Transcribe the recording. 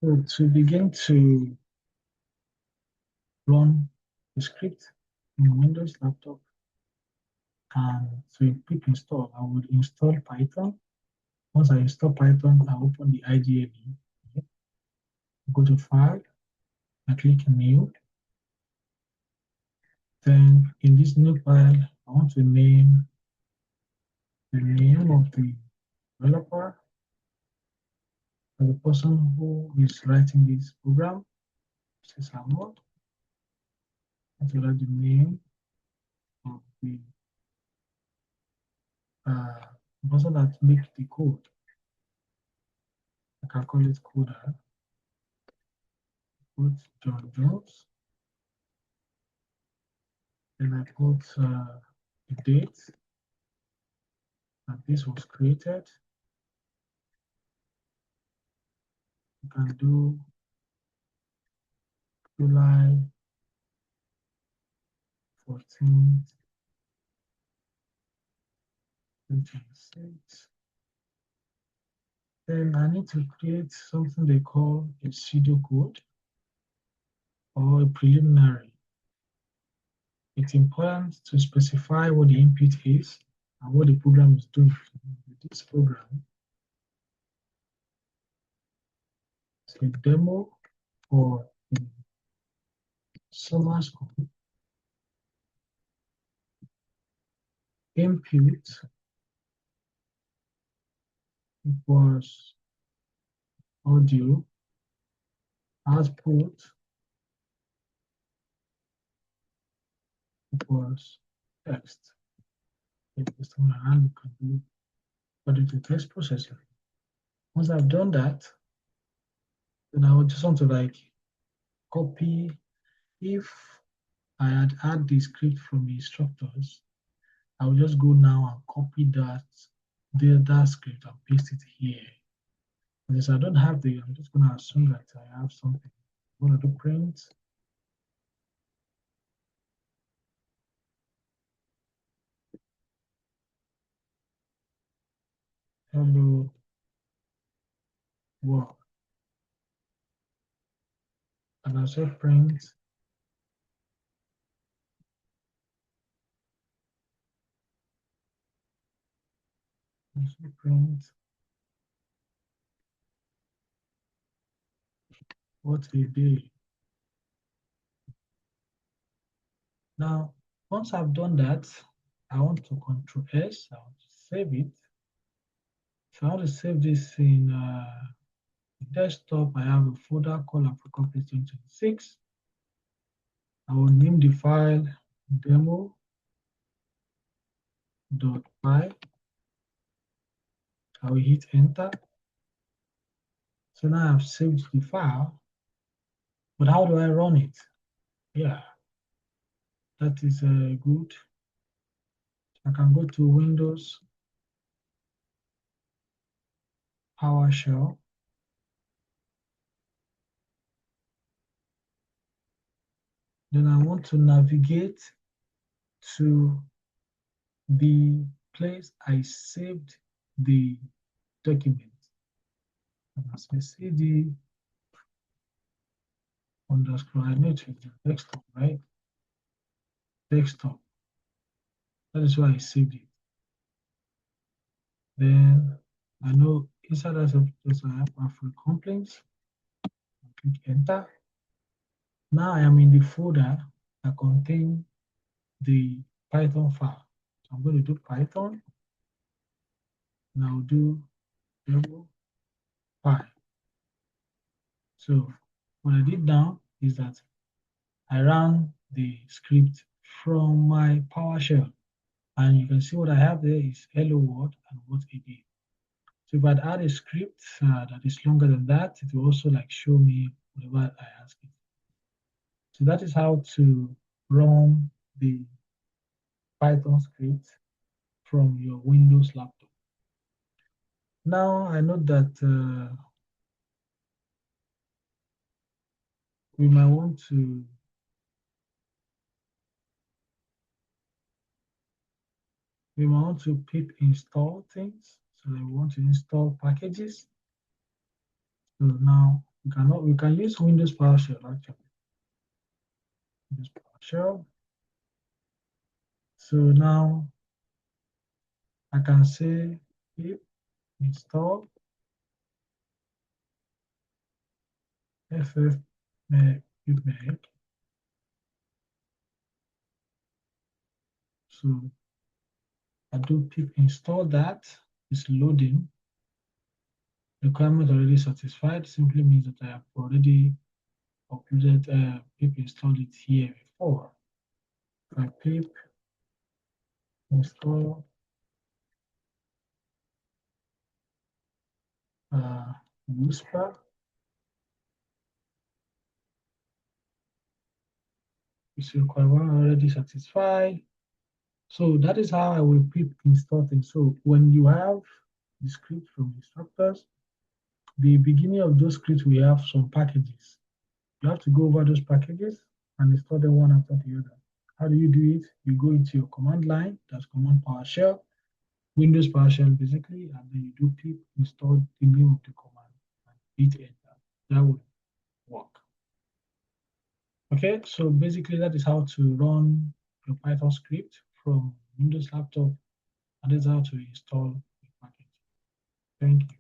So to begin to run the script in Windows laptop and to quick install, I would install Python. Once I install Python, I open the IDLE, go to File, I click New. Then in this new file, I want to name the name of the developer or the person who is writing this program. This is Ahmad. I want to write the name of the uh, person that makes the code. I can call it coder. Put John Jones. Then I put the date that this was created. You can do July 14th, 2026. Then I need to create something they call a pseudocode or a preliminary. It's important to specify what the input is and what the program is doing. This program is a demo for the summer school. Input was audio, output was text. If it's on my hand, you can do put it to text processor. Once I've done that, then I would just want to like copy. If I had the script from the instructors, I will just go now and copy that script and paste it here. Because I don't have I'm just gonna assume that I have something. I'm gonna do print. Hello world. And I say print. I say print. What a day. Now, once I've done that, I want to Control S. I want to save it. So I want to save this in desktop. I have a folder called Africa 2026. I will name the file demo.py. I will hit enter. So now I've saved the file, but how do I run it? Yeah, that is good. I can go to Windows, PowerShell. Then I want to navigate to the place I saved the document. And I say cd underscore, I know it's the desktop, right? Desktop. That is why I saved it. Then I know inside that I have Afro complaints. I click enter. Now I am in the folder that contains the Python file. So I'm going to do Python. And I'll do demo file. So what I did now is that I ran the script from my PowerShell. And you can see what I have there is hello world and what it did. So if I'd add a script that is longer than that, it will also like show me whatever I ask it. So that is how to run the Python script from your Windows laptop. Now I know that we might want to pip install things. So we want to install packages. So now We can use Windows PowerShell actually. Windows PowerShell. So now I can say pip install ffmpeg. So I do pip install that. It's loading. Requirement already satisfied simply means that I have already uploaded pip installed it here before. If I pip install Whisper, it's requirement already satisfied. So that is how I will pip install things. So when you have the script from instructors, the beginning of those scripts, we have some packages. You have to go over those packages and install them one after the other. How do you do it? You go into your command line, that's command PowerShell, Windows PowerShell basically, and then you do pip install the name of the command and hit enter. That would work. Okay, so basically that is how to run your Python script from Windows laptop, and that's how to install the package. Thank you.